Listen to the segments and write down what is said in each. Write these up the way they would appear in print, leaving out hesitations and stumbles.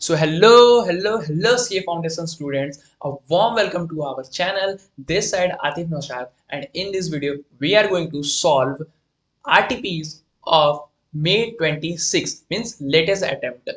So hello CA Foundation students. A warm welcome to our channel. This side Atif Naushad, and in this video we are going to solve RTPs of May 26, means latest attempt.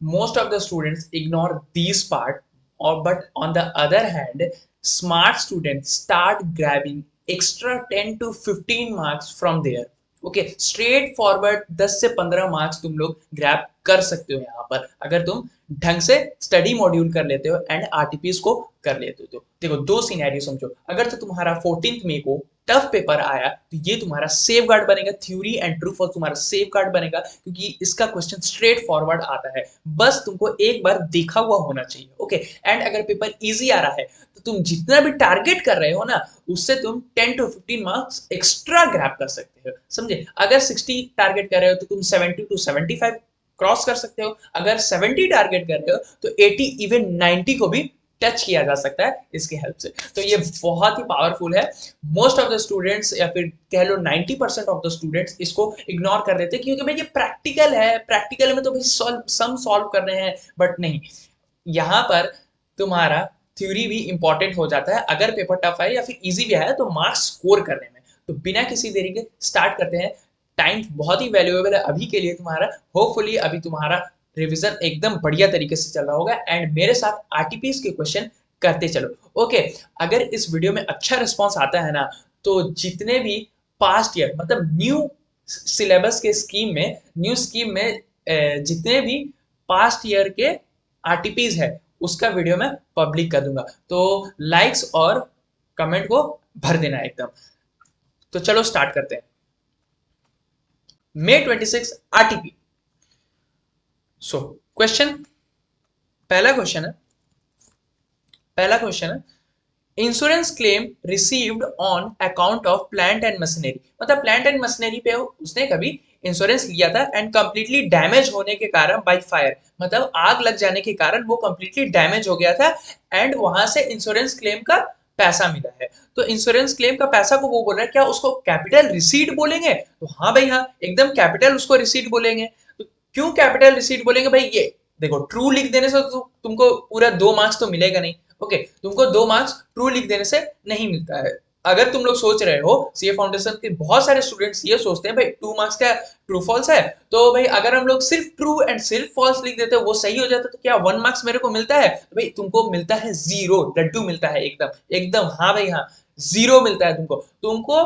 Most of the students ignore these part, but on the other hand, smart students start grabbing extra 10 to 15 marks from there. Okay, straight forward 10 से 15 marks तुम लोग grab कर सकते हो यहाँ पर, अगर तुम ढंग से स्टडी मॉड्यूल कर लेते हो एंड आरटीपीज को कर लेते हो। तो देखो, दो सिनेरियो समझो। अगर तो तुम्हारा 14 मई को टफ पेपर आया तो ये तुम्हारा सेफ गार्ड बनेगा, थ्योरी एंड ट्रू फॉल्स तुम्हारा सेफ गार्ड बनेगा, क्योंकि इसका क्वेश्चन स्ट्रेट फॉरवर्ड आता है। बस तुमको एक बार देखा हुआ होना चाहिए। ओके, एंड अगर पेपर इजी आ रहा है तो तुम जितना भी टारगेट कर रहे हो ना, उससे तुम 10 to 15 मार्क्स एक्स्ट्रा ग्रैब कर सकते हो। समझे? अगर 60 टारगेट कर रहे हो तो तुम 70 to 75 क्रॉस कर सकते हो। अगर 70 टारगेट कर रहे हो तो 80 इवन 90 को भी टच किया जा सकता है इसके हेल्प से। तो ये बहुत ही पावरफुल है। मोस्ट ऑफ द स्टूडेंट्स, या फिर कह लो 90% ऑफ द स्टूडेंट्स इसको इग्नोर कर देते हैं, क्योंकि भाई ये प्रैक्टिकल है, प्रैक्टिकल में तो भाई सम सॉल्व कर रहे हैं। बट नहीं, यहाँ पर तुम्हारा थ्योरी भी इंपॉर्टेंट हो जाता है। अगर पेपर टफ है या फिर इजी भी आया तो मार्क्स स्कोर करने में। तो बिना किसी देरी के स्टार्ट करते हैं। टाइम बहुत ही वैल्यूएबल है अभी के लिए तुम्हारा। होपफुली अभी तुम्हारा रिवीजन एकदम बढ़िया तरीके से चल रहा होगा एंड मेरे साथ आरटीपीज के क्वेश्चन करते चलो। ओके, अगर इस वीडियो में अच्छा रिस्पॉन्स आता है ना, तो जितने भी पास्ट ईयर, मतलब न्यू सिलेबस के स्कीम में, न्यू स्कीम में जितने भी पास्ट ईयर के आरटीपीज है उसका वीडियो मैं पब्लिक कर दूंगा। तो लाइक्स और कमेंट को भर देना एकदम। तो चलो स्टार्ट करते हैं। May 26 RTP. सो क्वेश्चन, पहला क्वेश्चन है insurance claim received on account of plant and machinery. मतलब प्लांट एंड मशीनरी पे उसने कभी इंश्योरेंस लिया था एंड कंप्लीटली डैमेज होने के कारण बाय फायर, मतलब आग लग जाने के कारण वो कंप्लीटली डैमेज हो गया था एंड वहां से इंश्योरेंस क्लेम का पैसा मिला है। तो इंश्योरेंस क्लेम का पैसा को वो बोल रहा है, क्या उसको कैपिटल रिसीट बोलेंगे? तो हाँ भाई हाँ, एकदम कैपिटल उसको रिसीट बोलेंगे। तो क्यों कैपिटल रिसीट बोलेंगे भाई? ये देखो, ट्रू लिख देने से तो तुमको पूरा 2 मार्क्स तो मिलेगा नहीं। ओके, तुमको 2 मार्क्स ट्रू लिख देने से नहीं मिलता है। अगर तुम लोग सोच रहे हो, सीए फाउंडेशन के बहुत सारे स्टूडेंट्स ये सोचते हैं भाई 2 मार्क्स का ट्रू फॉल्स है, तो भाई अगर हम लोग सिर्फ ट्रू एंड सिर्फ फॉल्स लिख देते हैं वो सही हो जाता, तो क्या 1 मार्क्स मेरे को मिलता है? तो भाई तुमको मिलता है 0, लड्डू मिलता है एकदम एकदम। हाँ भाई हाँ, 0 मिलता है तुमको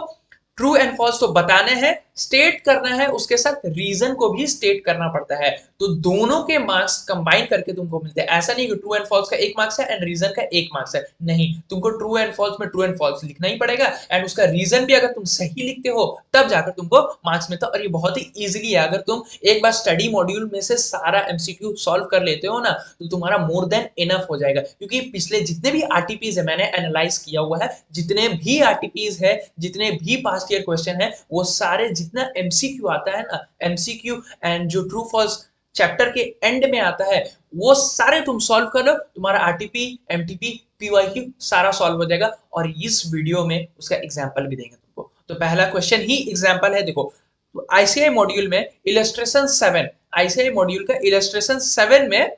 ट्रू एंड फॉल्स तो बताने हैं, स्टेट करना है, उसके साथ रीजन को भी स्टेट करना पड़ता है। तो दोनों के मार्क्स कंबाइन करके तुमको मिलते हैं। ऐसा नहीं कि ट्रू एंड फॉल्स का 1 मार्क्स है एंड रीजन का 1 मार्क्स है। नहीं, तुमको ट्रू एंड फॉल्स में ट्रू एंड फॉल्स लिखना ही पड़ेगा एंड उसका रीजन भी अगर तुम सही लिखते हो तब जाकर तुमको मार्क्स मिलता है। और ये बहुत ही इजीली है। अगर तुम एक बार स्टडी मॉड्यूल में से सारा एमसीक्यू सॉल्व कर लेते हो ना, तो तुम्हारा मोर देन इनफ हो जाएगा। क्योंकि पिछले जितने भी आरटीपीज है मैंने एनालाइज किया हुआ है, जितने भी आरटीपीज है, जितने भी पास्ट ईयर क्वेश्चन है, वो सारे जितना एमसीक्यू आता है ना, एमसीक्यू एंड जो ट्रू फॉल्स चैप्टर के एंड में आता है, वो सारे तुम सॉल्व कर लो, तुम्हारा आरटीपी, एमटीपी, पीवाईक्यू सारा सॉल्व हो जाएगा। और इस वीडियो में उसका एग्जांपल भी देंगे तुमको। तो पहला क्वेश्चन ही एग्जांपल है। देखो, तो आईसीआई मॉड्यूल में इलस्ट्रेशन 7, आईसीआई मॉड्यूल का इलस्ट्रेशन 7 में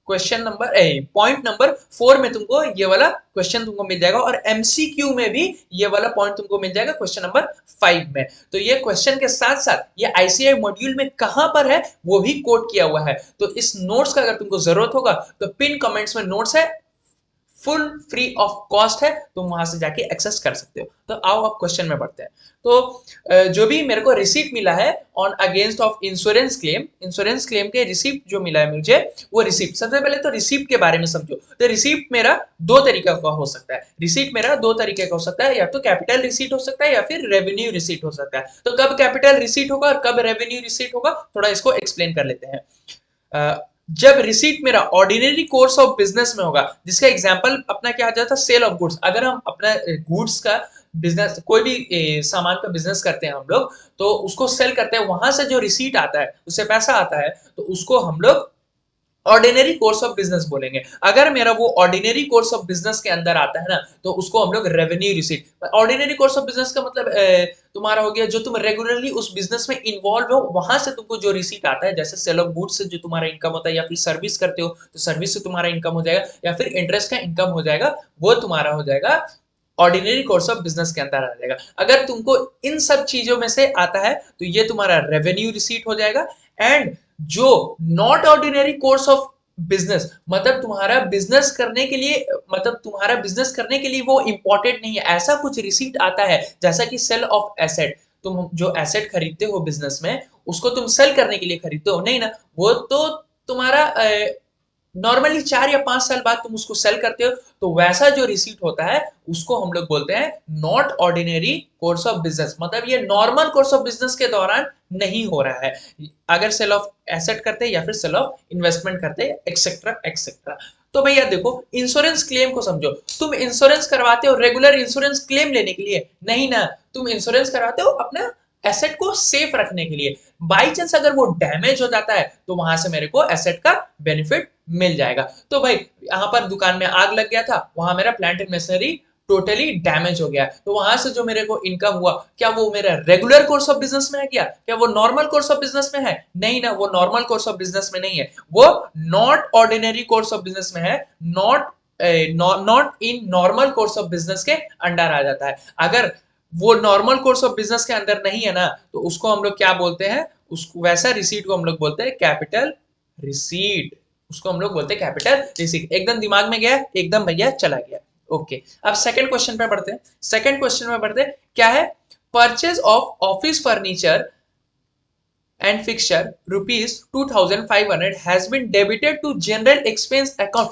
क्वेश्चन नंबर पॉइंट नंबर 4 में तुमको ये वाला क्वेश्चन तुमको मिल जाएगा, और एमसीक्यू में भी ये वाला पॉइंट तुमको मिल जाएगा क्वेश्चन नंबर 5 में। तो ये क्वेश्चन के साथ साथ ये आईसीआई मॉड्यूल में कहां पर है वो भी कोट किया हुआ है। तो इस नोट्स का अगर तुमको जरूरत होगा तो पिन कमेंट्स में नोट्स है, फुल फ्री ऑफ कॉस्ट है, तुम वहां से जाके एक्सेस कर सकते हो। तो आओ अब क्वेश्चन में बढ़ते हैं। तो जो भी मेरे को रिसीट मिला है on against of insurance claim के रिसीप्ट जो मिला है मुझे, वो रिसीप्ट, सबसे पहले तो रिसीप्ट के बारे में समझो। तो रिसीप्ट मेरा दो तरीके का हो सकता है। रिसीप्ट मेरा दो तरीके का हो सकता है, या तो कैपिटल रिसीट हो सकता है या फिर रेवेन्यू रिसीट हो सकता है। तो कब कैपिटल रिसीट होगा और कब रेवेन्यू रिसीट होगा, थोड़ा इसको एक्सप्लेन कर लेते हैं। जब रिसीट मेरा ऑर्डिनरी कोर्स ऑफ बिजनेस में होगा, जिसका एग्जांपल अपना क्या आ जाता है, सेल ऑफ गुड्स। अगर हम अपना गुड्स का बिजनेस, कोई भी सामान का बिजनेस करते हैं हम लोग, तो उसको सेल करते हैं, वहां से जो रिसीट आता है, उससे पैसा आता है, तो उसको हम लोग ऑर्डिनरी कोर्स ऑफ बिजनेस बोलेंगे। अगर मेरा वो ऑर्डिनरी कोर्स ऑफ बिजनेस के अंदर आता है ना, तो उसको हम लोग revenue receipt. Ordinary course of business का मतलब तुम्हारा हो गया जो तुम रेगुलरली उस बिजनेस में इन्वॉल्व हो, वहां से तुमको जो रिसीट आता है, जैसे सेल ऑफ गुड्स से जो तुम्हारा इनकम होता है, या फिर सर्विस करते हो तो सर्विस से तुम्हारा इनकम हो जाएगा, या फिर इंटरेस्ट का इनकम हो जाएगा, वो तुम्हारा हो जाएगा ऑर्डिनरी कोर्स ऑफ बिजनेस के अंदर आ जाएगा। अगर तुमको इन सब चीजों में से आता है तो ये तुम्हारा रेवेन्यू रिसीट हो जाएगा। एंड जो not ordinary course of business, मतलब तुम्हारा बिजनेस करने के लिए, मतलब तुम्हारा बिजनेस करने के लिए वो इंपॉर्टेंट नहीं है, ऐसा कुछ रिसीट आता है जैसा कि सेल ऑफ एसेट। तुम जो एसेट खरीदते हो बिजनेस में, उसको तुम सेल करने के लिए खरीदते हो नहीं ना, वो तो तुम्हारा नॉर्मली 4 या 5 साल बाद तुम उसको सेल करते हो, तो वैसा जो रिसीट होता है उसको हम लोग बोलते हैं not ordinary course of business. मतलब ये नॉर्मल कोर्स ऑफ बिजनेस के दौरान नहीं हो रहा है, अगर सेल ऑफ एसेट करते हैं या फिर सेल ऑफ इन्वेस्टमेंट करते हैं, एक्सेट्रा एक्सेट्रा। तो भैया देखो, इंश्योरेंस क्लेम को समझो। तुम इंश्योरेंस करवाते हो रेगुलर इंश्योरेंस क्लेम लेने के लिए नहीं ना, तुम इंश्योरेंस करवाते हो अपना एसेट को सेफ रखने के लिए। बाई चांस अगर वो डैमेज हो जाता है तो वहां से मेरे को एसेट का बेनिफिट मिल जाएगा। तो भाई यहाँ पर दुकान में आग लग गया था, वहां मेरा plant and machinery totally damage हो गया, तो वहां से जो मेरे को इनकम हुआ, क्या वो मेरा रेगुलर कोर्स ऑफ बिजनेस में है? क्या वो नॉर्मल कोर्स ऑफ बिजनेस में है? नहीं ना, वो नॉर्मल कोर्स ऑफ बिजनेस में नहीं है, वो not ordinary course of business में है। Not not in normal course of business के अंडर आ जाता है। अगर वो नॉर्मल कोर्स ऑफ बिजनेस के अंदर नहीं है ना, तो उसको हम लोग क्या बोलते हैं, उसको वैसा रिसीट को हम लोग बोलते हैं कैपिटल रिसीट। उसको हम लोग बोलते हैं कैपिटल रिसीट। एकदम दिमाग में गया, एकदम भैया चला गया। ओके, अब सेकंड क्वेश्चन पे बढ़ते हैं। सेकंड क्वेश्चन में बढ़ते हैं, क्या है? Purchase of office furniture and fixture ₹2500 has been debited to general expense account.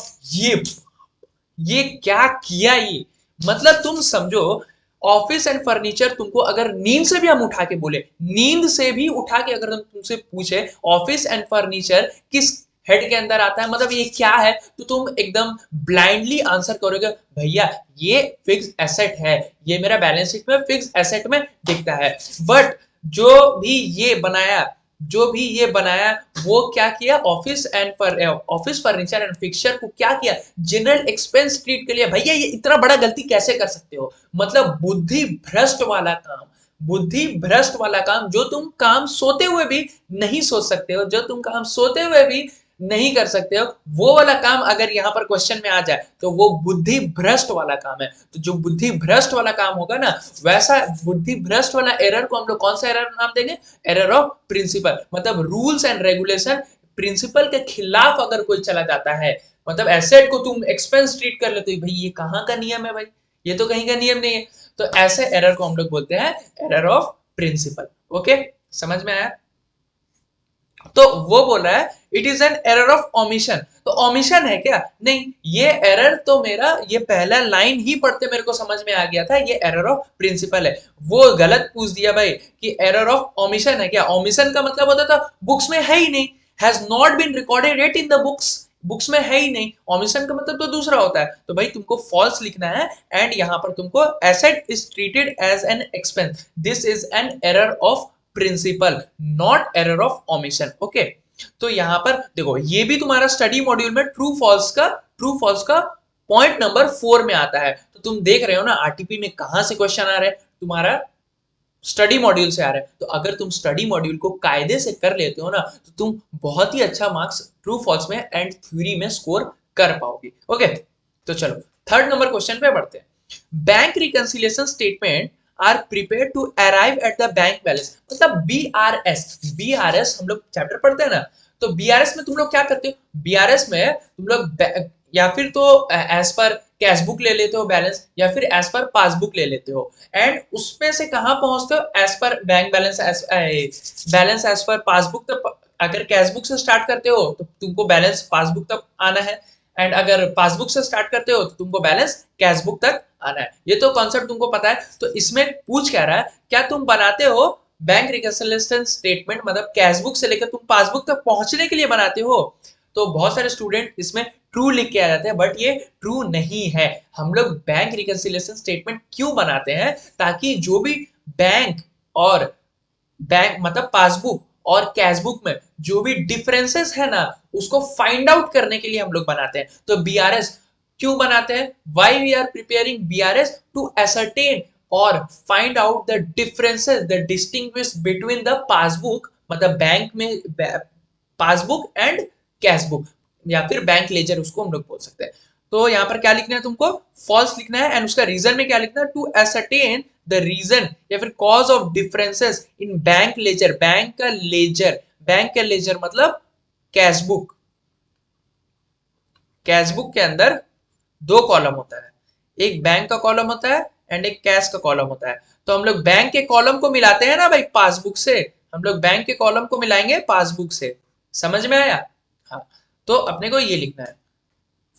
ये क्या किया ये? मतलब तुम समझो, ऑफिस एंड फर्नीचर तुमको अगर नींद से भी हम उठा के बोले, नींद से भी उठा के अगर हम तुमसे पूछे ऑफिस एंड फर्नीचर किस हेड के अंदर आता है, मतलब ये क्या है, तो तुम एकदम ब्लाइंडली आंसर करोगे भैया ये फिक्स एसेट है, ये मेरा बैलेंस शीट में फिक्स एसेट में दिखता है। बट जो भी ये बनाया वो क्या किया, ऑफिस फर्नीचर एंड फिक्सचर को क्या किया, जनरल एक्सपेंस ट्रीट के लिए। भैया ये इतना बड़ा गलती कैसे कर सकते हो? मतलब बुद्धि भ्रष्ट वाला काम, बुद्धि भ्रष्ट वाला काम, जो तुम काम सोते हुए भी नहीं सोच सकते हो, जो तुम काम सोते हुए भी नहीं कर सकते हो, वो वाला काम अगर यहाँ पर क्वेश्चन में आ जाए तो वो बुद्धि भ्रष्ट वाला काम है। तो जो बुद्धि भ्रष्ट वाला काम होगा ना, वैसा बुद्धि भ्रष्ट वाला एरर को हम लोग कौन सा एरर नाम देंगे? Error of principle. मतलब रूल्स एंड रेगुलेशन, प्रिंसिपल के खिलाफ अगर कोई चला जाता है, मतलब एसेट को तुम एक्सपेंस ट्रीट कर लेते हो, भाई ये कहाँ का नियम है भाई, ये तो कहीं का नियम नहीं है। तो ऐसे एरर को हम लोग बोलते हैं एरर ऑफ प्रिंसिपल। ओके, समझ में आया? तो वो बोल रहा है it is an error of omission. तो ओमिशन है क्या? नहीं, ये एरर तो मेरा, ये पहला लाइन ही पढ़ते मेरे को समझ में आ गया था, ये एरर ऑफ प्रिंसिपल है। वो गलत पूछ दिया भाई कि एरर ऑफ ओमिशन है क्या? ओमिशन का मतलब होता था बुक्स में है ही नहीं, has not been recorded it in the books में है ही नहीं। ओमिशन का मतलब तो दूसरा होता है। तो भाई तुमको फॉल्स लिखना है, एंड यहां पर तुमको asset is treated as an expense, this is an error of principle, not error of omission. Okay, तो यहां पर देखो, ये भी तुम्हारा स्टडी मॉड्यूल में ट्रू फॉल्स का पॉइंट नंबर 4 में आता है। तो तुम देख रहे हो ना आरटीपी में कहां से क्वेश्चन आ रहे हैं, तुम्हारा स्टडी मॉड्यूल से आ रहा है। तो अगर तुम स्टडी मॉड्यूल को कायदे से कर लेते हो ना, तो तुम बहुत ही अच्छा मार्क्स ट्रू फॉल्स में एंड थ्योरी में स्कोर कर पाओगे। ओके, तो चलो थर्ड नंबर क्वेश्चन पे बढ़ते हैं। Bank reconciliation statement are prepare to arrive at the bank balance. मतलब बीआरएस हम लोग चैप्टर पढ़ते हैं ना, तो बीआरएस में तुम लोग क्या करते हो? बीआरएस में तुम लोग या फिर तो एज पर कैश बुक ले लेते हो बैलेंस, या फिर एज पर पासबुक ले लेते हो, एंड उसमें से कहां पहुंचते हो? As per bank balance, balance as per passbook तक। अगर कैश बुक से स्टार्ट करते हो तो तुमको बैलेंस पासबुक तक आना है, एंड अगर पासबुक से स्टार्ट करते हो तो तुमको बैलेंस कैश बुक तक आना है। ये तो कॉन्सेप्ट तुमको पता है। तो इसमें पूछ क्या रहा है, क्या तुम बनाते हो बैंक रिकंसिलिएशन स्टेटमेंट, मतलब कैश बुक से लेकर तुम पासबुक तक पहुंचने के लिए बनाते हो? तो बहुत सारे स्टूडेंट इसमें ट्रू लिख के आ जाते हैं, बट ये ट्रू नहीं है। हम लोग बैंक रिकंसिलिएशन स्टेटमेंट क्यों बनाते हैं? ताकि जो भी बैंक और बैंक मतलब पासबुक और कैश बुक में जो भी डिफरेंसेस है ना उसको फाइंड आउट करने के लिए हम लोग बनाते हैं। तो बीआरएस क्यों बनाते हैं? Why we are preparing BRS to ascertain और find out the differences, the distinguish between the passbook, मतलब बैंक में पासबुक एंड कैश बुक, या फिर बैंक लेजर उसको हम लोग बोल सकते हैं। तो यहाँ पर क्या लिखना है तुमको? फॉल्स लिखना है। एंड उसका रीजन में क्या लिखना है? टू एसरटेन द रीजन या फिर cause of differences in bank ledger. Bank का लेजर, बैंक का लेजर मतलब कैश बुक। कैश बुक के अंदर दो कॉलम होता है, एक बैंक का कॉलम होता है एंड एक कैश का कॉलम होता है। तो हम लोग बैंक के कॉलम को मिलाते हैं ना भाई पासबुक से, हम लोग बैंक के कॉलम को मिलाएंगे पासबुक से। समझ में आया? हाँ, तो अपने को ये लिखना है।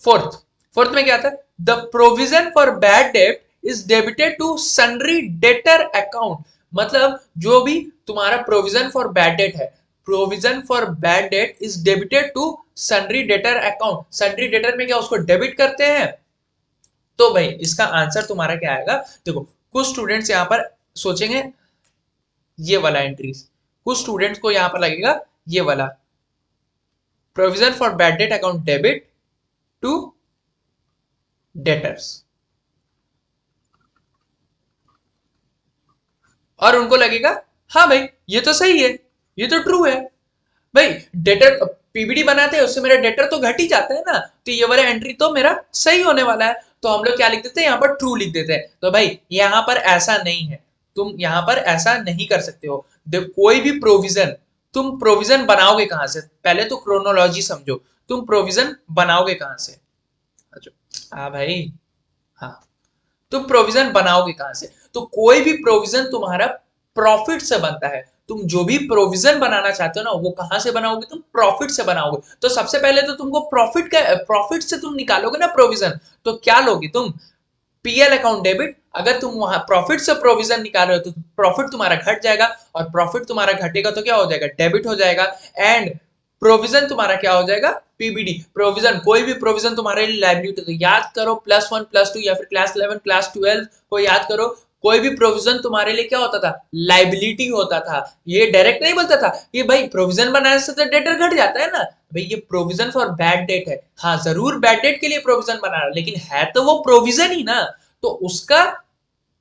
फोर्थ, फोर्थ में क्या था? The provision for bad debt is debited to sundry debtor account. मतलब जो भी तुम्हारा प्रोविजन फॉर बैड डेट है, provision for bad debt is debited to sundry debtor account. Sundry debtor में क्या उसको डेबिट करते हैं? तो भाई इसका आंसर तुम्हारा क्या आएगा? देखो कुछ स्टूडेंट्स यहां पर सोचेंगे ये वाला एंट्रीज, कुछ स्टूडेंट्स को यहां पर लगेगा ये वाला provision for bad debt account debit to debtors, और उनको लगेगा हाँ भाई ये तो सही है, ये तो ट्रू है भाई, डेटर पीबीडी बनाते हैं उससे मेरा डेटर तो घट ही जाता है ना, तो ये वाला एंट्री तो मेरा सही होने वाला है। तो हम लोग क्या लिख देते हैं यहाँ पर? ट्रू लिख देते हैं। तो भाई यहाँ पर ऐसा नहीं है, तुम यहाँ पर ऐसा नहीं कर सकते हो। कोई भी प्रोविजन, तुम प्रोविजन बनाओगे कहां से? पहले तो क्रोनोलॉजी समझो, तुम प्रोविजन बनाओगे कहां से? हाँ भाई, हाँ, तुम प्रोविजन बनाओगे कहां से? तो कोई भी प्रोविजन तुम्हारा प्रॉफिट से बनता है। तुम जो भी प्रोविजन बनाना चाहते हो ना वो कहां से बनाओगे? तुम प्रॉफिट से बनाओगे। तो सबसे पहले तो तुमको प्रॉफिट से तुम निकालोगे ना प्रोविजन, तो क्या लोगे तुम? PL account debit. अगर तुम वहां प्रॉफिट से प्रोविजन निकाल रहे हो तो प्रॉफिट तुम्हारा घट जाएगा, और प्रॉफिट तुम्हारा घटेगा तो क्या हो जाएगा? डेबिट हो जाएगा। एंड प्रोविजन तुम्हारा क्या हो जाएगा? पीबीडी। प्रोविजन, कोई भी प्रोविजन तुम्हारे लिए लाइबिलिटी, तो याद करो +1 +2 या फिर क्लास 11 क्लास 12 को याद करो। कोई भी प्रोविजन तुम्हारे लिए क्या होता था? लाइबिलिटी होता था। ये डायरेक्ट नहीं बोलता था कि भाई प्रोविजन बनाने से तो डेटर घट जाता है ना, भाई ये प्रोविजन फॉर बैड डेट है। हाँ जरूर बैड डेट के लिए प्रोविजन बना रहा, लेकिन है तो वो प्रोविजन ही ना, तो उसका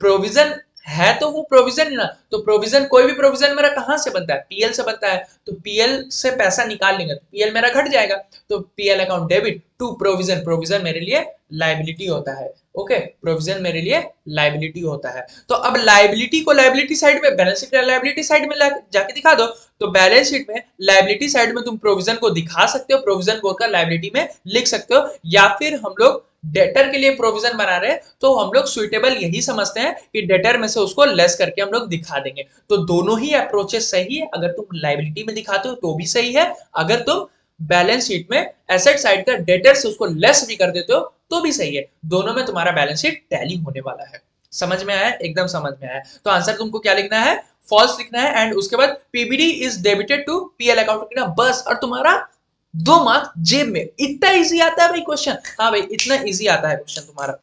प्रोविजन है तो वो प्रोविजन ही ना। तो प्रोविजन, कोई भी प्रोविजन मेरा कहां से बनता है? पीएल से बनता है। तो पीएल से पैसा निकाल लेंगे तो पीएल मेरा घट जाएगा, तो PL account debit to provision. Provision मेरे लिए लाइबिलिटी होता है। ओके, प्रोविजन मेरे लिए लाइबिलिटी होता है। तो अब लाइबिलिटी को लाइबिलिटी साइड में, बैलेंस शीट लाइबिलिटी साइड में जाके दिखा दो। तो बैलेंस शीट में लाइबिलिटी साइड में तुम प्रोविजन को दिखा सकते हो, प्रोविजन बोलकर लाइबिलिटी में लिख सकते हो, या फिर हम लोग डेटर के लिए प्रोविजन बना रहे हैं तो हम लोग सुइटेबल यही समझते हैं कि डेटर में से उसको लेस करके हम लोग दिखा देंगे। तो दोनों ही अप्रोचेस सही है। अगर तुम लाइबिलिटी में दिखाते हो तो भी सही है, अगर तुम बैलेंस शीट में एसेट साइड का डेटर से उसको लेस भी कर देते हो तो भी सही है। दोनों में तुम्हारा बैलेंस शीट टैली होने वाला है। समझ में आया? एकदम समझ में आया। तो आंसर तुमको क्या लिखना है? फॉल्स लिखना है। एंड उसके बाद PBD is debited to PL account लिखना बस, और तुम्हारा 2 मार्क जेब में। इतना इजी आता है भाई क्वेश्चन। हाँ भाई इतना इजी आता है क्वेश्चन तुम्हारा।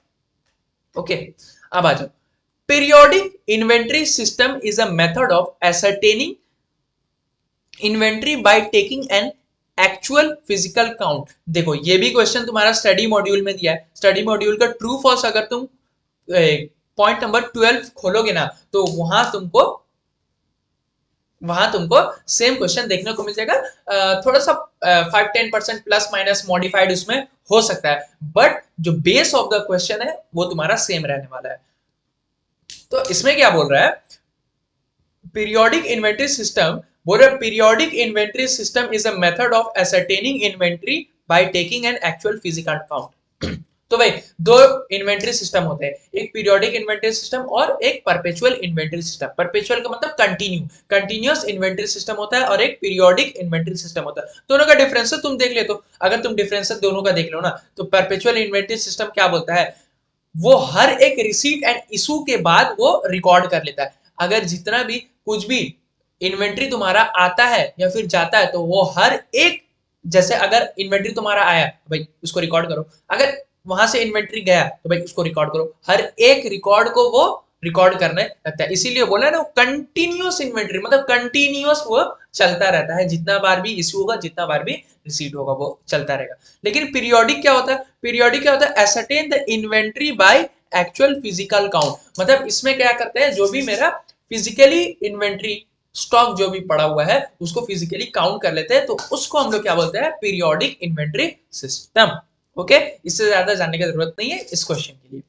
ओके, अब आ जाओ। Periodic inventory system is a method of ascertaining inventory by taking an actual physical count. देखो ये भी क्वेश्चन तुम्हारा स्टडी मॉड्यूल में दिया है। स्टडी मॉड्यूल का ट्रू फॉल्स अगर तुम पॉइंट नंबर 12 खोलोगे ना तो वहां तुमको सेम क्वेश्चन देखने को मिल जाएगा। थोड़ा सा 5-10% प्लस माइनस मॉडिफाइड उसमें हो सकता है, बट जो बेस ऑफ द क्वेश्चन है वो तुम्हारा सेम रहने वाला है। तो इसमें क्या बोल रहा है? पीरियोडिक इन्वेंट्री सिस्टम बोल रहा है periodic inventory system is a method of ascertaining inventory by taking an actual physical count. तो भाई दो इन्वेंट्री सिस्टम होते हैं, एक पीरियोडिक इन्वेंट्री सिस्टम और एक परपेचुअल इन्वेंट्री सिस्टम। परपेचुअल का मतलब कंटिन्यूअस इन्वेंट्री सिस्टम होता है, और एक पीरियोडिक इन्वेंट्री सिस्टम होता है। दोनों का डिफरेंस तुम देख ले, तो अगर तुम डिफरेंस दोनों का देख लो ना, तो परपेचुअल इन्वेंट्री सिस्टम क्या बोलता है? वो हर एक रिसीट एंड इशू के बाद वो रिकॉर्ड कर लेता है। अगर जितना भी कुछ भी इन्वेंट्री तुम्हारा आता है या फिर जाता है तो वो हर एक, जैसे अगर इन्वेंट्री तुम्हारा आया भाई उसको रिकॉर्ड करो, अगर वहां से इन्वेंट्री गया तो भाई उसको रिकॉर्ड करो, हर एक रिकॉर्ड को वो रिकॉर्ड करने लगता है। इसीलिए बोला ना कंटिन्यूअस इन्वेंट्री, मतलब कंटिन्यूअस वो चलता रहता है, जितना बार भी इश्यू होगा, जितना बार भी रिसीट होगा, वो चलता रहेगा। लेकिन पीरियोडिक क्या होता है? पीरियोडिक क्या होता है? Ascertain the inventory by actual physical count. मतलब इसमें क्या करते हैं, जो भी मेरा फिजिकली इन्वेंट्री स्टॉक जो भी पड़ा हुआ है उसको फिजिकली काउंट कर लेते हैं, तो उसको हम लोग क्या बोलते हैं? Periodic inventory system. ओके, इससे ज्यादा जानने की जरूरत नहीं है इस क्वेश्चन के लिए।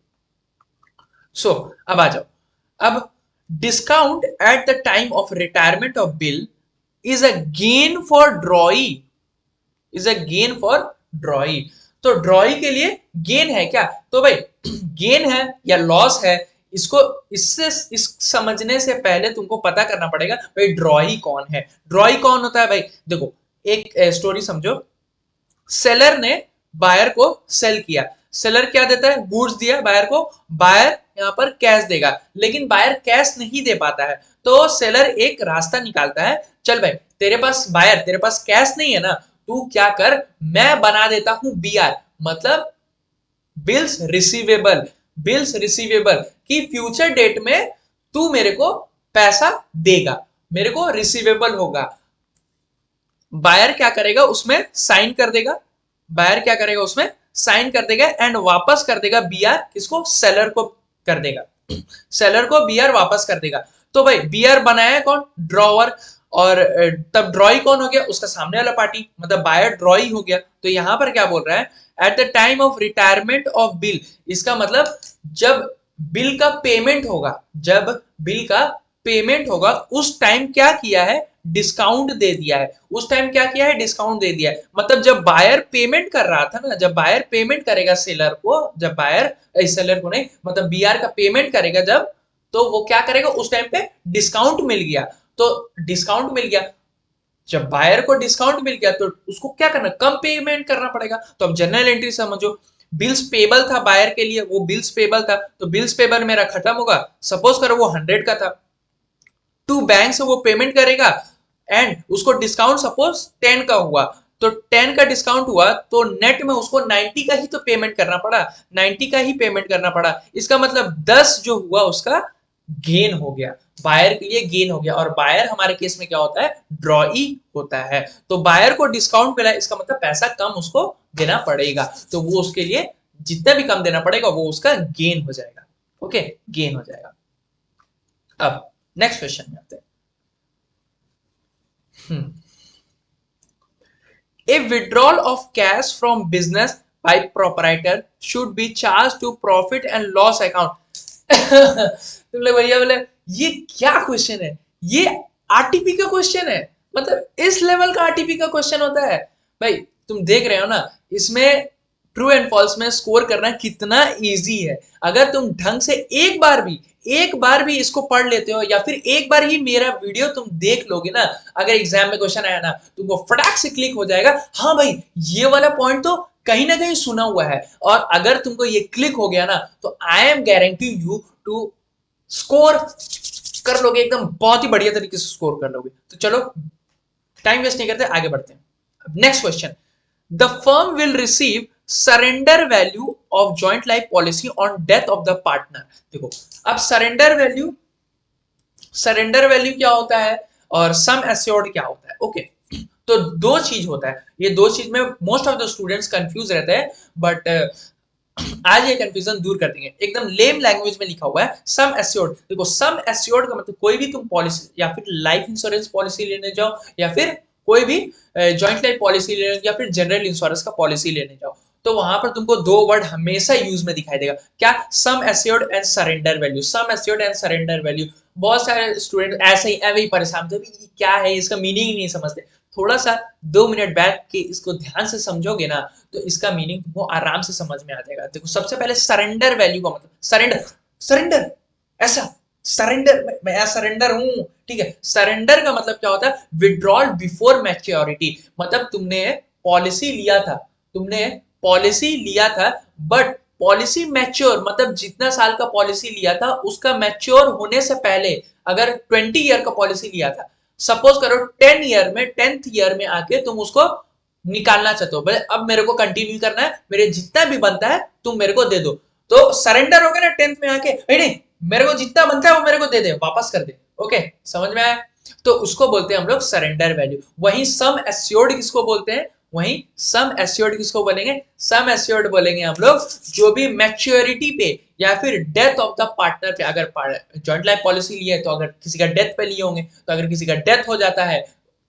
सो अब आ जाओ। अब discount at the time of retirement of bill is a gain for ड्रॉई, is a gain for ड्रॉई। तो ड्रॉई के लिए गेन है क्या? तो भाई गेन है या लॉस है, इसको इससे इस समझने से पहले तुमको पता करना पड़ेगा भाई ड्रॉई कौन है। ड्रॉई कौन होता है भाई? देखो एक स्टोरी समझो। सेलर ने बायर को सेल किया। सेलर क्या देता है? गुड्स दिया बायर को, बायर यहाँ पर कैश देगा, लेकिन बायर कैश नहीं दे पाता है। तो सेलर एक रास्ता निकालता है, चल भाई तेरे पास बायर, तेरे पास कैश नहीं है ना, तू क्या कर, मैं बना देता हूं बीआर, मतलब बिल्स रिसीवेबल, बिल्स रिसीवेबल की फ्यूचर डेट में तू मेरे को पैसा देगा, मेरे को रिसीवेबल होगा। बायर क्या करेगा? उसमें साइन कर देगा, बायर क्या करेगा? उसमें साइन कर देगा एंड वापस कर देगा बीआर किसको? सेलर को कर देगा, सेलर को बीआर वापस कर देगा। तो भाई बीआर बनाया कौन? ड्रॉवर। और तब ड्रॉई कौन हो गया? उसका सामने वाला पार्टी, मतलब बायर ड्रॉई हो गया। तो यहां पर क्या बोल रहा है? At the time of retirement of bill, इसका मतलब जब बिल का पेमेंट होगा, जब बिल का पेमेंट होगा उस टाइम क्या किया है? डिस्काउंट दे दिया है। उस टाइम क्या किया है? डिस्काउंट दे दिया है। मतलब जब बायर पेमेंट कर रहा था ना, जब बायर पेमेंट करेगा सेलर को, जब बायर सेलर को नहीं, मतलब बीआर का पेमेंट करेगा जब, तो वो क्या करेगा? उस टाइम पे डिस्काउंट मिल गया। तो डिस्काउंट मिल गया, जब बायर को डिस्काउंट मिल गया तो उसको क्या करना? कम पेमेंट करना पड़ेगा। तो अब जनरल एंट्री समझो, बिल्स पेबल था बायर के लिए, वो बिल्स पेबल था, तो बिल्स पेबल मेरा खत्म होगा। सपोज करो वो 100 का था, टू बैंक से वो पेमेंट करेगा एंड उसको डिस्काउंट सपोज 10 का हुआ, तो 10 का डिस्काउंट हुआ तो नेट में उसको 90 का ही तो पेमेंट करना पड़ा, 90 का ही पेमेंट करना पड़ा। इसका मतलब 10 जो हुआ उसका गेन हो गया, बायर के लिए गेन हो गया। और बायर हमारे केस में क्या होता है? ड्रॉई होता है। तो बायर को डिस्काउंट मिला, इसका मतलब पैसा कम उसको देना पड़ेगा, तो वो उसके लिए जितना भी कम देना पड़ेगा वो उसका गेन हो जाएगा। ओके, गेन हो जाएगा। अब नेक्स्ट क्वेश्चन में आते हैं। A withdrawal of cash from business by proprietor should be charged to profit and loss account। तुम लोग भैया बोले ये क्या क्वेश्चन है? ये आरटीपी का क्वेश्चन है, मतलब इस लेवल का आरटीपी का क्वेश्चन होता है। भाई तुम देख रहे हो ना, इसमें ट्रू एंड फॉल्स में स्कोर करना कितना इजी है। अगर तुम ढंग से एक बार भी इसको पढ़ लेते हो, या फिर एक बार ही मेरा वीडियो तुम देख लोगे ना, अगर एग्जाम में क्वेश्चन आया ना, तुमको फटाक से क्लिक हो जाएगा, हाँ भाई ये वाला पॉइंट तो कहीं ना कहीं सुना हुआ है। और अगर तुमको ये क्लिक हो गया ना, तो I am guarantee you to score कर लोगे, एकदम बहुत ही बढ़िया तरीके से स्कोर कर लोगे। तो चलो टाइम वेस्ट नहीं करते, आगे बढ़ते हैं। Next question, the firm will receive surrender value of joint life policy on death of the partner. देखो अब सरेंडर वैल्यू क्या होता है और सम एश्योर्ड क्या होता है? ओके, तो दो चीज होता है, ये दो चीज में most of the students confuse रहते हैं, बट आज ये कंफ्यूजन दूर कर देंगे। एकदम लेम लैंग्वेज में लिखा हुआ है सम एश्योर्ड। देखो सम एश्योर्ड का मतलब कोई भी तुम पॉलिसी, या फिर लाइफ इंश्योरेंस पॉलिसी लेने जाओ, या फिर कोई भी जॉइंट लाइफ पॉलिसी लेने, या फिर जनरल इंश्योरेंस का पॉलिसी लेने जाओ, तो वहां पर तुमको दो वर्ड हमेशा यूज में दिखाई देगा, क्या? Sum assured and surrender value, sum assured and surrender value. बहुत सारे स्टूडेंट ऐसे ही परेशान थे, क्या है इसका मीनिंग ही नहीं समझते। थोड़ा सा 2 मिनट बैठ के इसको ध्यान से समझोगे ना, तो इसका मीनिंग तुमको आराम से समझ में आ जाएगा। देखो सबसे पहले सरेंडर वैल्यू का मतलब सरेंडर, सरेंडर ऐसा सरेंडर, मैं सरेंडर हूं, ठीक है। सरेंडर का मतलब क्या होता है? Withdrawal before maturity. मतलब तुमने पॉलिसी लिया था बट पॉलिसी मैच्योर, मतलब जितना साल का पॉलिसी लिया था उसका मैच्योर होने से पहले, अगर 20 ईयर का पॉलिसी लिया था, सपोज करो 10th ईयर में आके तुम उसको निकालना चाहते हो, भाई अब मेरे को कंटिन्यू करना है, मेरे जितना भी बनता है तुम मेरे को दे दो, तो सरेंडर हो गया ना 10th में आके, नहीं मेरे को जितना बनता है वो मेरे को दे दे, वापस कर दे। ओके, समझ में आया? तो उसको बोलते हैं हम लोग सरेंडर वैल्यू। वहीं सम एश्योर्ड किसको बोलते हैं? वहीं सम एश्योर्ड किसको बोलेंगे? सम एश्योर्ड बोलेंगे हम लोग जो भी मैच्योरिटी पे या फिर डेथ ऑफ द पार्टनर पे, अगर जॉइंट लाइफ पॉलिसी लिए तो अगर किसी का डेथ पे लिए होंगे, तो अगर किसी का डेथ हो जाता है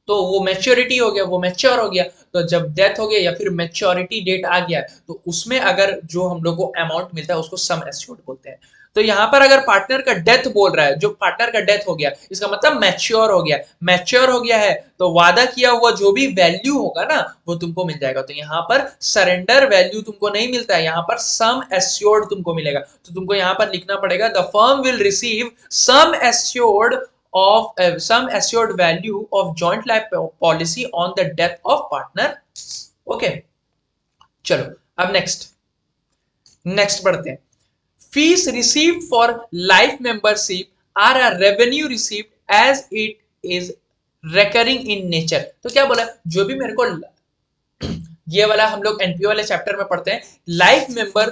तो वो मैच्योरिटी हो गया, वो मैच्योर हो गया। तो जब डेथ हो गया या फिर मैच्योरिटी डेट आ गया तो उसमें अगर जो हम लोग को अमाउंट मिलता है उसको सम एश्योर्ड बोलते हैं। तो यहाँ पर अगर पार्टनर का डेथ बोल रहा है, जो पार्टनर का डेथ हो गया इसका मतलब मैच्योर हो गया। मैच्योर हो गया है तो वादा किया हुआ जो भी वैल्यू होगा ना वो तुमको मिल जाएगा। तो यहाँ पर सरेंडर वैल्यू तुमको नहीं मिलता है, यहाँ पर सम एश्योर्ड तुमको मिलेगा। तो तुमको यहाँ पर लिखना पड़ेगा the firm will receive sum assured of some assured value of joint life policy on the death of partner। okay, चलो अब नेक्स्ट बढ़ते हैं। Fees received for life membership are a revenue received as it is recurring in nature. तो क्या बोला, जो भी मेरे को ये वाला हम लोग एनपीओ वाले चैप्टर में पढ़ते हैं, life member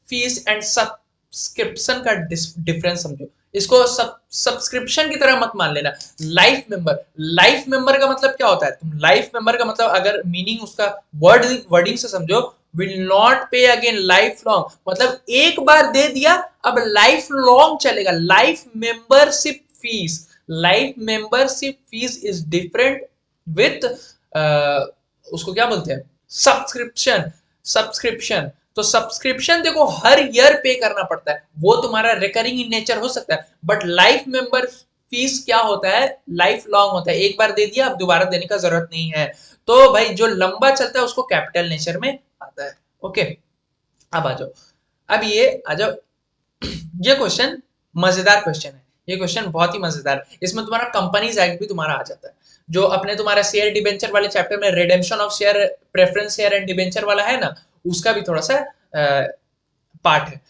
fees and subscription का डिफरेंस समझो। इसको सब्सक्रिप्शन की तरह मत मान लेना। लाइफ मेंबर का मतलब क्या होता है? तुम लाइफ मेंबर का मतलब अगर मीनिंग उसका वर्डिंग से समझो, विल नॉट पे अगेन लाइफ लॉन्ग, मतलब एक बार दे दिया अब लाइफ लॉन्ग चलेगा। Life membership fees is different with उसको क्या बोलते हैं, सब्सक्रिप्शन। तो सब्सक्रिप्शन देखो हर ईयर पे करना पड़ता है, वो तुम्हारा रिकरिंग इन नेचर हो सकता है। बट लाइफ मेंबर फीस क्या होता है, लाइफ लॉन्ग होता है, एक बार दे दिया अब दोबारा देने का जरूरत नहीं है। तो भाई जो लंबा चलता है उसको कैपिटल नेचर में आता है। ओके, अब आ जाओ, अब ये आ जाओ, ये क्वेश्चन मजेदार क्वेश्चन है, ये क्वेश्चन बहुत ही मजेदार है। इसमें तुम्हारा कंपनीज एक्ट भी तुम्हारा आ जाता है, जो अपने तुम्हारा शेयर डिबेंचर वाले चैप्टर में redemption of share, preference share and debenture वाला है ना, उसका भी थोड़ा सा पार्ट है।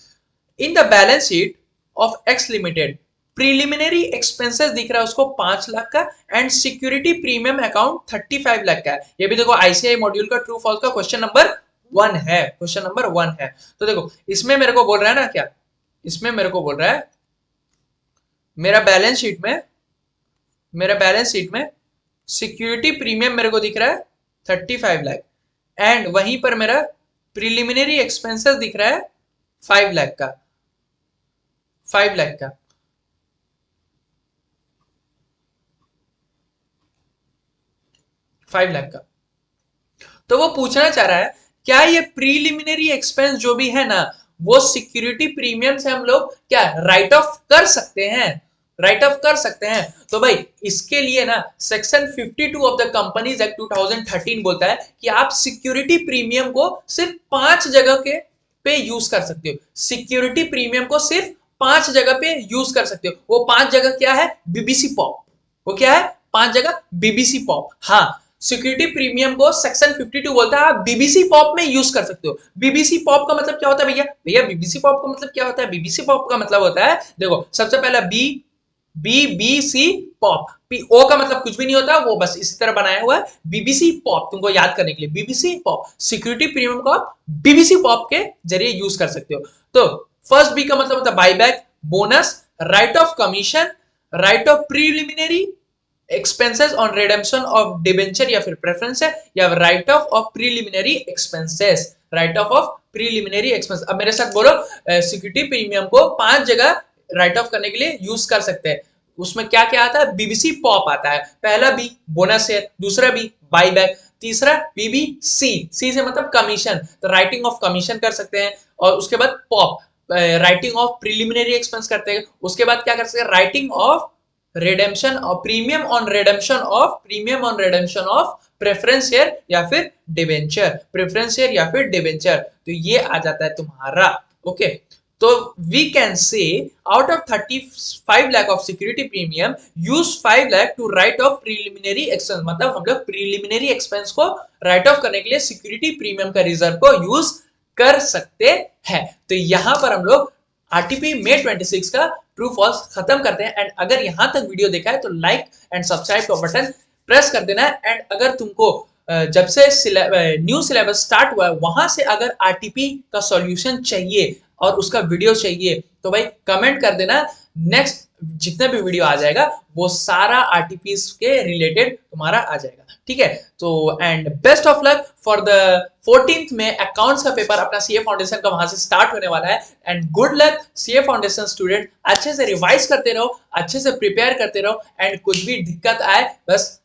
In the balance sheet of x limited preliminary expenses दिख रहा है उसको 5 लाख का, and security premium account 35 lakh का है। ये भी देखो आईसीआई मॉड्यूल का ट्रू फॉल्स का क्वेश्चन नंबर 1 है, क्वेश्चन नंबर 1 है। तो देखो इसमें मेरे को बोल रहा है ना, क्या इसमें मेरे को बोल रहा है, मेरा बैलेंस शीट में सिक्योरिटी प्रीमियम मेरे को दिख रहा है 35 लाख, एंड वहीं पर मेरा प्रीलिमिनरी एक्सपेंसेस दिख रहा है 5 लाख का, 5 लाख का। तो वो पूछना चाह रहा है क्या ये प्रीलिमिनरी एक्सपेंस जो भी है ना वो सिक्योरिटी प्रीमियम से हम लोग क्या राइट ऑफ कर सकते हैं? तो भाई इसके लिए ना section 52 of the companies act 2013 बोलता है कि आप सिक्योरिटी प्रीमियम को सिर्फ 5 जगह के पे यूज कर सकते हो। सिक्योरिटी प्रीमियम को सिर्फ 5 जगह पे यूज कर सकते हो। वो 5 जगह क्या है? BBC pop. वो क्या है? 5 जगह बीबीसी पॉप। हाँ, सिक्योरिटी प्रीमियम को सेक्शन 52 बोलता है आप बीबीसी पॉप में यूज कर सकते हो। बीबीसी पॉप का मतलब क्या होता है भैया बीबीसी पॉप का मतलब क्या होता है? बीबीसी पॉप का मतलब होता है, देखो सबसे पहला बीबीसी पॉप, ओ का मतलब कुछ भी नहीं होता, वो बस इसी तरह बनाया हुआ है बीबीसी पॉप, तुमको याद करने के लिए। बीबीसी पॉप सिक्योरिटी प्रीमियम को आप बीबीसी पॉप के जरिए यूज कर सकते हो। तो फर्स्ट बी का मतलब होता है buyback, bonus, right of commission, right off preliminary expenses on redemption of debenture या फिर प्रेफरेंस है, या right off preliminary expenses, right off preliminary expense. अब मेरे साथ बोलो, सिक्योरिटी प्रीमियम को 5 जगह राइट ऑफ करने के लिए यूज कर सकते हैं। उसमें क्या क्या आता है? बीबीसी पॉप आता है, पहला बी बोनस शेयर, दूसरा बी बाईबैक, तीसरा बीबीसी, सी से मतलब कमीशन, तो राइटिंग ऑफ कमीशन कर सकते हैं। और उसके बाद pop, writing of preliminary expense करते हैं। उसके बाद क्या कर सकते हैं? राइटिंग ऑफ रिडेम्पशन और premium on redemption of preference share या फिर डिबेंचर, प्रेफरेंस शेयर या फिर डिबेंचर। तो ये आ जाता है तुम्हारा। ओके, तो we can say out of 35 lakh of security premium use 5 lakh to write off preliminary expense, मतलब हम लोग प्रीलिमिनरी एक्सपेंस को राइट ऑफ करने के लिए सिक्योरिटी प्रीमियम का रिजर्व को यूज कर सकते हैं। तो यहां पर हम लोग आरटीपी May 26 का ट्रू फॉल्स खत्म करते हैं। एंड अगर यहां तक वीडियो देखा है तो लाइक एंड सब्सक्राइब का बटन प्रेस कर देना है। एंड अगर तुमको जब से न्यू सिलेबस स्टार्ट हुआ है वहां से अगर आरटीपी का सॉल्यूशन चाहिए, और उसका वीडियो चाहिए तो भाई कमेंट कर देना। नेक्स्ट जितना भी वीडियो आ जाएगा वो सारा आरटीपीस के रिलेटेड तुम्हारा आ जाएगा, ठीक है। तो and best of luck for the 14th में अकाउंट्स का पेपर अपना सीए फाउंडेशन का वहां से स्टार्ट होने वाला है। And good luck CA foundation student, अच्छे से रिवाइज करते रहो, अच्छे से प्रिपेयर करते रहो, एंड कुछ भी दिक्कत आए बस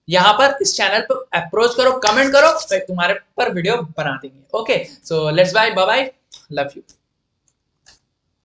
यहाँ पर इस चैनल पर अप्रोच करो, कमेंट करो, तुम्हारे पर वीडियो बना देंगे। Okay, so let's bye, bye bye, love you.